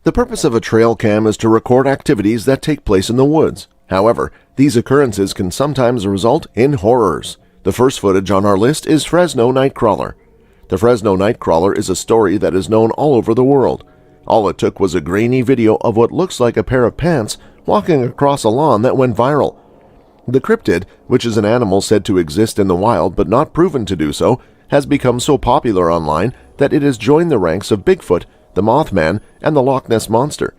The purpose of a trail cam is to record activities that take place in the woods. However, these occurrences can sometimes result in horrors. The first footage on our list is Fresno Nightcrawler. The Fresno Nightcrawler is a story that is known all over the world. All it took was a grainy video of what looks like a pair of pants walking across a lawn that went viral. The cryptid, which is an animal said to exist in the wild but not proven to do so, has become so popular online that it has joined the ranks of Bigfoot, the Mothman, and the Loch Ness Monster.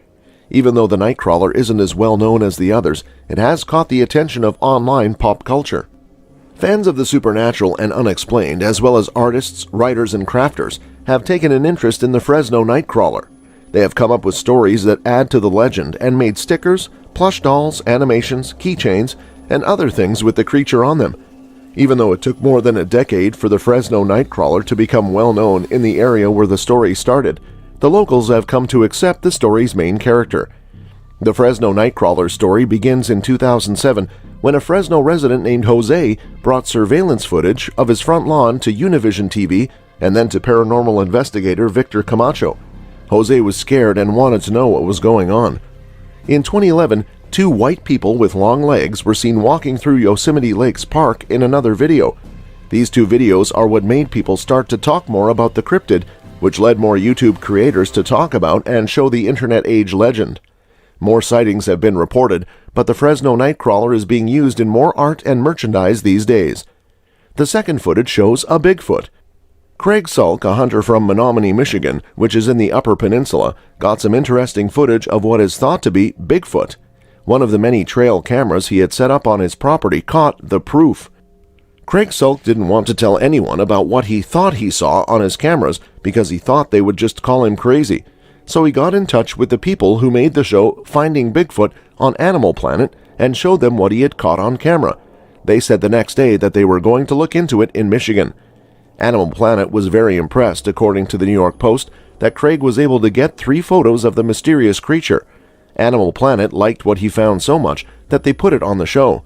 Even though the Nightcrawler isn't as well known as the others, it has caught the attention of online pop culture. Fans of the supernatural and unexplained, as well as artists, writers, and crafters, have taken an interest in the Fresno Nightcrawler. They have come up with stories that add to the legend and made stickers, plush dolls, animations, keychains, and other things with the creature on them. Even though it took more than a decade for the Fresno Nightcrawler to become well known in the area where the story started, the locals have come to accept the story's main character. The Fresno Nightcrawler story begins in 2007 when a Fresno resident named Jose brought surveillance footage of his front lawn to Univision TV and then to paranormal investigator Victor Camacho. Jose was scared and wanted to know what was going on. In 2011, two white people with long legs were seen walking through Yosemite Lakes Park in another video. These two videos are what made people start to talk more about the cryptid, which led more YouTube creators to talk about and show the internet age legend. More sightings have been reported, but the Fresno Nightcrawler is being used in more art and merchandise these days. The second footage shows a Bigfoot. Craig Sulk, a hunter from Menominee, Michigan, which is in the Upper Peninsula, got some interesting footage of what is thought to be Bigfoot. One of the many trail cameras he had set up on his property caught the proof. Craig Sulk didn't want to tell anyone about what he thought he saw on his cameras because he thought they would just call him crazy. So he got in touch with the people who made the show Finding Bigfoot on Animal Planet and showed them what he had caught on camera. They said the next day that they were going to look into it in Michigan. Animal Planet was very impressed, according to the New York Post, that Craig was able to get 3 photos of the mysterious creature. Animal Planet liked what he found so much that they put it on the show.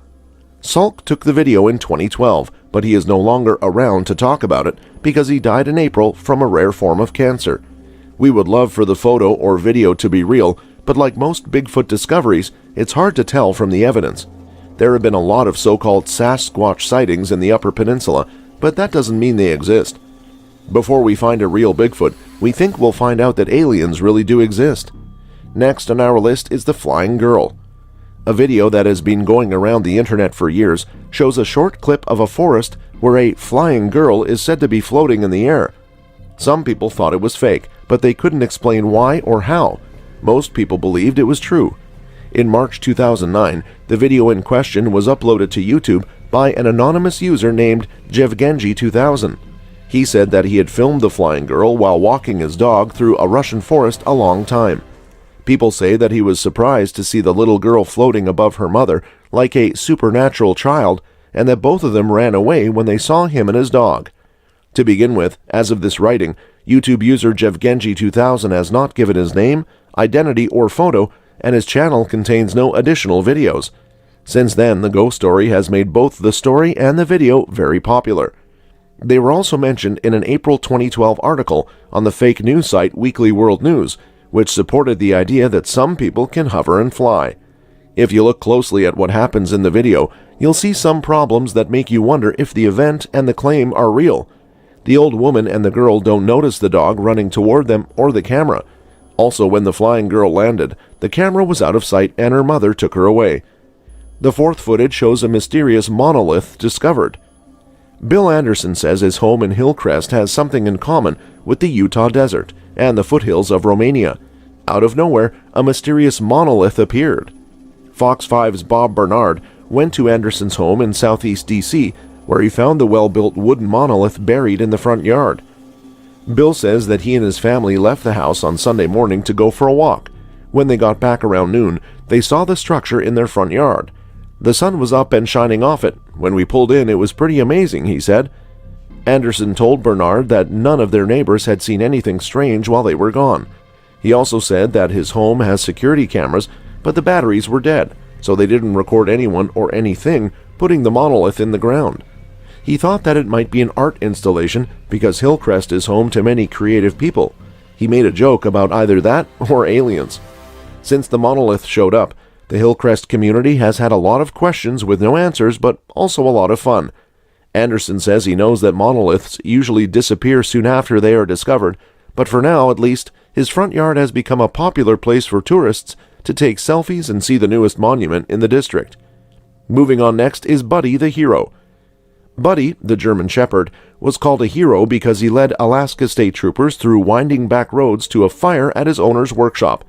Sulk took the video in 2012, but he is no longer around to talk about it because he died in April from a rare form of cancer. We would love for the photo or video to be real, but like most Bigfoot discoveries, it's hard to tell from the evidence. There have been a lot of so-called Sasquatch sightings in the Upper Peninsula, but that doesn't mean they exist. Before we find a real Bigfoot, we think we'll find out that aliens really do exist. Next on our list is the Flying Girl. A video that has been going around the internet for years shows a short clip of a forest where a flying girl is said to be floating in the air. Some people thought it was fake, but they couldn't explain why or how. Most people believed it was true. In March 2009, the video in question was uploaded to YouTube by an anonymous user named Jevgenji2000. He said that he had filmed the flying girl while walking his dog through a Russian forest a long time. People say that he was surprised to see the little girl floating above her mother like a supernatural child, and that both of them ran away when they saw him and his dog. To begin with, as of this writing, YouTube user Jevgenji2000 has not given his name, identity, or photo, and his channel contains no additional videos. Since then, the ghost story has made both the story and the video very popular. They were also mentioned in an April 2012 article on the fake news site Weekly World News, which supported the idea that some people can hover and fly. If you look closely at what happens in the video, you'll see some problems that make you wonder if the event and the claim are real. The old woman and the girl don't notice the dog running toward them or the camera. Also, when the flying girl landed, the camera was out of sight and her mother took her away. The fourth footage shows a mysterious monolith discovered. Bill Anderson says his home in Hillcrest has something in common with the Utah desert and the foothills of Romania. Out of nowhere, a mysterious monolith appeared. Fox 5's Bob Bernard went to Anderson's home in southeast D.C., where he found the well-built wooden monolith buried in the front yard. Bill says that he and his family left the house on Sunday morning to go for a walk. When they got back around noon, they saw the structure in their front yard. The sun was up and shining off it. When we pulled in, it was pretty amazing, he said. Anderson told Bernard that none of their neighbors had seen anything strange while they were gone. He also said that his home has security cameras, but the batteries were dead, so they didn't record anyone or anything putting the monolith in the ground. He thought that it might be an art installation because Hillcrest is home to many creative people. He made a joke about either that or aliens. Since the monolith showed up, the Hillcrest community has had a lot of questions with no answers, but also a lot of fun. Anderson says he knows that monoliths usually disappear soon after they are discovered, but for now, at least, his front yard has become a popular place for tourists to take selfies and see the newest monument in the district. Moving on next is Buddy the Hero. Buddy, the German Shepherd, was called a hero because he led Alaska State Troopers through winding back roads to a fire at his owner's workshop.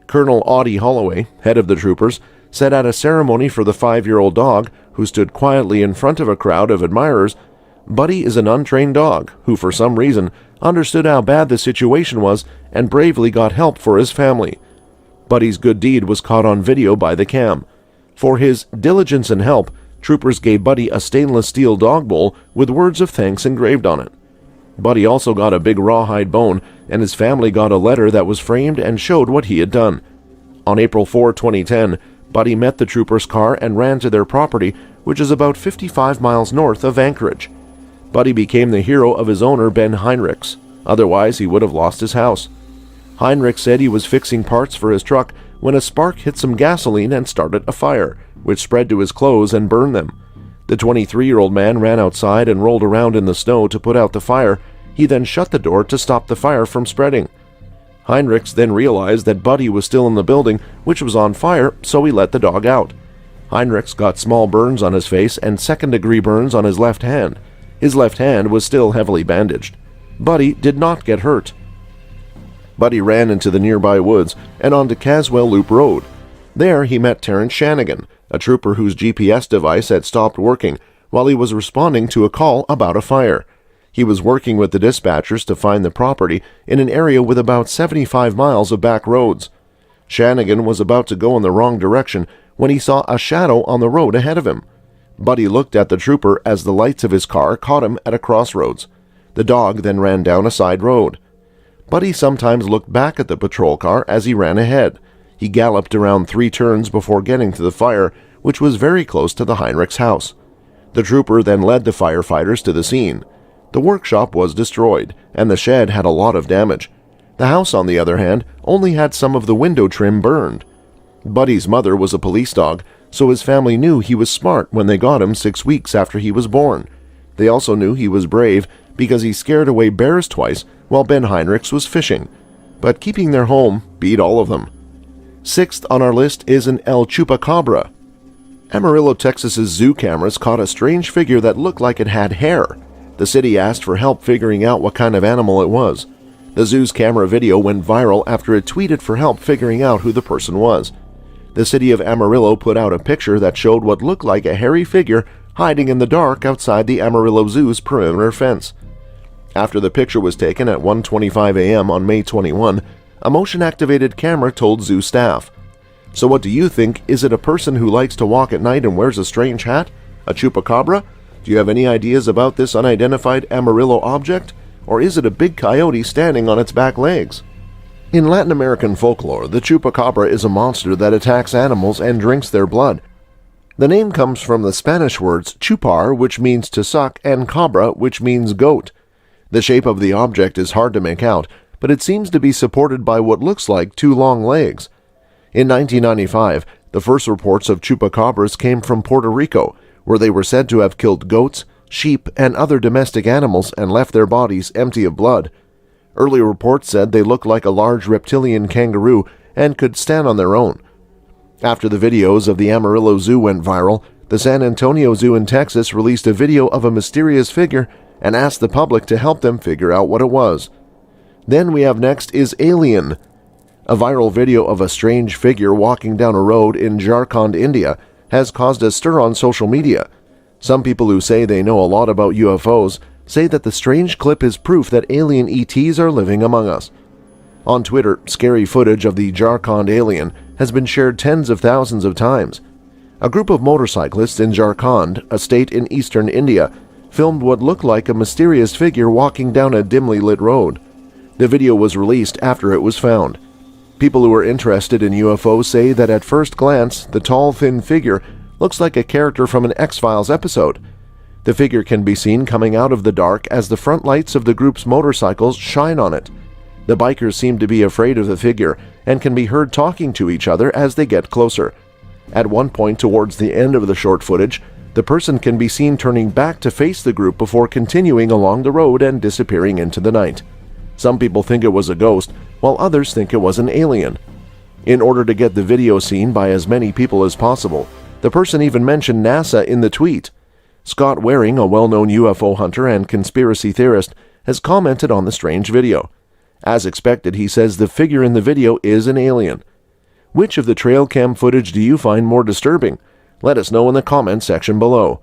Colonel Audie Holloway, head of the troopers, said at a ceremony for the 5-year-old dog, who stood quietly in front of a crowd of admirers, "Buddy is an untrained dog who, for some reason, understood how bad the situation was and bravely got help for his family." Buddy's good deed was caught on video by the cam. For his diligence and help, troopers gave Buddy a stainless steel dog bowl with words of thanks engraved on it. Buddy also got a big rawhide bone, and his family got a letter that was framed and showed what he had done. On April 4, 2010, Buddy met the troopers' car and ran to their property, which is about 55 miles north of Anchorage. Buddy became the hero of his owner, Ben Heinrichs. Otherwise, he would have lost his house. Heinrich said he was fixing parts for his truck when a spark hit some gasoline and started a fire, which spread to his clothes and burned them. The 23-year-old man ran outside and rolled around in the snow to put out the fire. He then shut the door to stop the fire from spreading. Heinrichs then realized that Buddy was still in the building, which was on fire, so he let the dog out. Heinrichs got small burns on his face and second-degree burns on his left hand. His left hand was still heavily bandaged. Buddy did not get hurt. Buddy ran into the nearby woods and onto Caswell Loop Road. There he met Terrence Shanigan, a trooper whose GPS device had stopped working while he was responding to a call about a fire. He was working with the dispatchers to find the property in an area with about 75 miles of back roads. Shanigan was about to go in the wrong direction when he saw a shadow on the road ahead of him. Buddy looked at the trooper as the lights of his car caught him at a crossroads. The dog then ran down a side road. Buddy sometimes looked back at the patrol car as he ran ahead. He galloped around 3 turns before getting to the fire, which was very close to the Heinrichs' house. The trooper then led the firefighters to the scene. The workshop was destroyed, and the shed had a lot of damage. The house, on the other hand, only had some of the window trim burned. Buddy's mother was a police dog, so his family knew he was smart when they got him 6 weeks after he was born. They also knew he was brave because he scared away bears twice while Ben Heinrichs was fishing. But keeping their home beat all of them. 6th on our list is an El Chupacabra. Amarillo, Texas's zoo cameras caught a strange figure that looked like it had hair. The city asked for help figuring out what kind of animal it was. The zoo's camera video went viral after it tweeted for help figuring out who the person was. The city of Amarillo put out a picture that showed what looked like a hairy figure hiding in the dark outside the Amarillo Zoo's perimeter fence. After the picture was taken at 1:25 a.m. on May 21, a motion-activated camera told zoo staff. So what do you think? Is it a person who likes to walk at night and wears a strange hat? A chupacabra? Do you have any ideas about this unidentified Amarillo object? Or is it a big coyote standing on its back legs? In Latin American folklore, the chupacabra is a monster that attacks animals and drinks their blood. The name comes from the Spanish words chupar, which means to suck, and cabra, which means goat. The shape of the object is hard to make out, but it seems to be supported by what looks like 2 long legs. In 1995, the first reports of chupacabras came from Puerto Rico, where they were said to have killed goats, sheep, and other domestic animals and left their bodies empty of blood. Earlier reports said they looked like a large reptilian kangaroo and could stand on their own. After the videos of the Amarillo Zoo went viral, the San Antonio Zoo in Texas released a video of a mysterious figure and asked the public to help them figure out what it was. Then we have next is Alien. A viral video of a strange figure walking down a road in Jharkhand, India, has caused a stir on social media. Some people who say they know a lot about UFOs say that the strange clip is proof that alien ETs are living among us. On Twitter, scary footage of the Jharkhand alien has been shared tens of thousands of times. A group of motorcyclists in Jharkhand, a state in eastern India, filmed what looked like a mysterious figure walking down a dimly lit road. The video was released after it was found. People who are interested in UFOs say that at first glance, the tall, thin figure looks like a character from an X-Files episode. The figure can be seen coming out of the dark as the front lights of the group's motorcycles shine on it. The bikers seem to be afraid of the figure and can be heard talking to each other as they get closer. At one point towards the end of the short footage, the person can be seen turning back to face the group before continuing along the road and disappearing into the night. Some people think it was a ghost, while others think it was an alien. In order to get the video seen by as many people as possible, the person even mentioned NASA in the tweet. Scott Waring, a well-known UFO hunter and conspiracy theorist, has commented on the strange video. As expected, he says the figure in the video is an alien. Which of the trail cam footage do you find more disturbing? Let us know in the comments section below.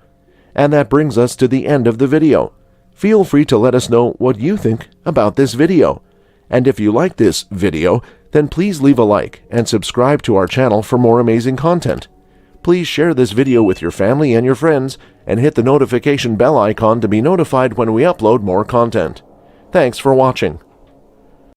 And that brings us to the end of the video. Feel free to let us know what you think about this video. And if you like this video, then please leave a like and subscribe to our channel for more amazing content. Please share this video with your family and your friends and hit the notification bell icon to be notified when we upload more content. Thanks for watching.